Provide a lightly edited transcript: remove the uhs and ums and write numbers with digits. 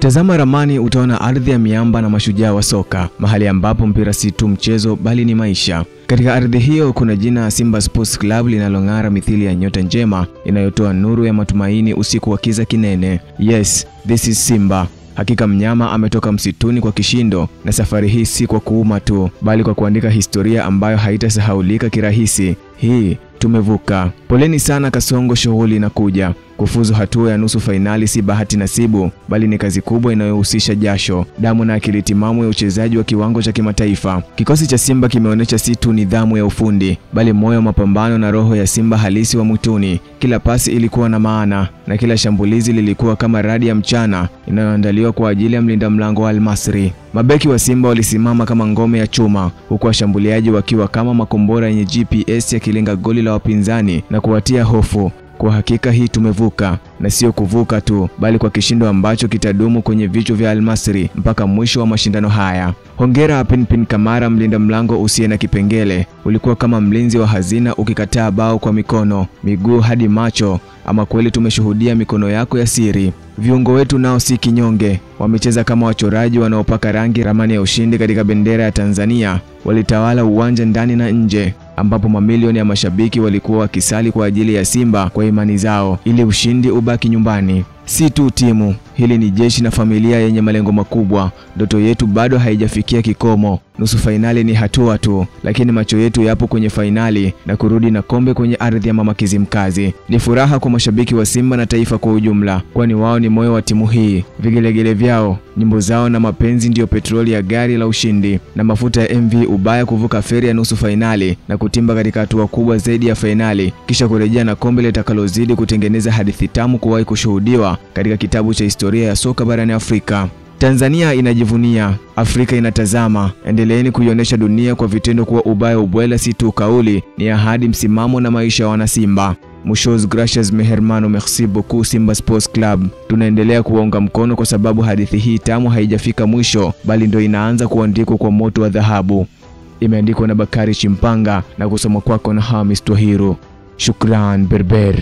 Ukitazama ramani utaona ardhi ya miamba na mashujaa wa soka, mahali ambapo mpira si tu mchezo bali ni maisha. Katika ardhi hiyo kuna jina Simba Sports Club linalong'ara mithili ya nyota njema inayotoa nuru ya matumaini usiku wa kiza kinene. Yes, this is Simba. Hakika mnyama ametoka msituni kwa kishindo, na safari hii si kwa kuuma tu, bali kwa kuandika historia ambayo haitasahaulika kirahisi. Hii tumevuka. Poleni sana Kasongo, shughuli inakuja. Kufuzu hatua ya nusu fainali si bahati nasibu, bali ni kazi kubwa inayohusisha jasho, damu na akili timamu ya uchezaji wa kiwango cha kimataifa. Kikosi cha Simba kimeonyesha si tu nidhamu ya ufundi, bali moyo wa mapambano na roho ya Simba halisi wa mwituni. Kila pasi ilikuwa na maana, na kila shambulizi lilikuwa kama radi ya mchana inayoandaliwa kwa ajili ya mlinda mlango wa Al-Masry. Mabeki wa Simba walisimama kama ngome ya chuma, huku washambuliaji wakiwa kama makombora yenye GPS yakilenga goli la wapinzani na kuwatia hofu. Kwa hakika hii tumevuka, na sio kuvuka tu, bali kwa kishindo ambacho kitadumu kwenye vichwa vya Al-Masry mpaka mwisho wa mashindano haya. Hongera Pinpin Kamara, mlinda mlango usiye na kipengele. Ulikuwa kama mlinzi wa hazina ukikataa bao kwa mikono, miguu hadi macho. Ama kweli tumeshuhudia mikono yako ya siri. Viungo wetu nao si kinyonge, wamecheza kama wachoraji wanaopaka rangi ramani ya ushindi katika bendera ya Tanzania. Walitawala uwanja ndani na nje, ambapo mamilioni ya mashabiki walikuwa wakisali kwa ajili ya Simba kwa imani zao ili ushindi ubaki nyumbani. Si tu timu, hili ni jeshi na familia yenye malengo makubwa. Ndoto yetu bado haijafikia kikomo. Nusu fainali ni hatua tu, lakini macho yetu yapo kwenye fainali na kurudi na kombe kwenye ardhi ya Mama Kizimkazi. Ni furaha kwa mashabiki wa Simba na taifa kwa ujumla, kwani wao ni moyo wa timu hii. Vigelegele vyao, nyimbo zao na mapenzi ndio petroli ya gari la ushindi, na mafuta ya MV Ubaya kuvuka feri ya nusu fainali na kutimba katika hatua kubwa zaidi ya fainali, kisha kurejea na kombe litakalozidi kutengeneza hadithi tamu kuwahi kushuhudiwa katika kitabu cha historia ya soka barani Afrika. Tanzania inajivunia, Afrika inatazama. Endeleeni kuionyesha dunia kwa vitendo kuwa ubaya ubwela si tu kauli, ni ahadi, msimamo na maisha ya wana Simba. Muchos gracias mi hermano, merci beaucoup Simba Sports Club. Tunaendelea kuwaunga mkono kwa sababu hadithi hii tamu haijafika mwisho, bali ndio inaanza kuandikwa kwa moto wa dhahabu. Imeandikwa na Bakari Chimpanga na kusoma kwako na Hamis Twahiru. Shukran Berber.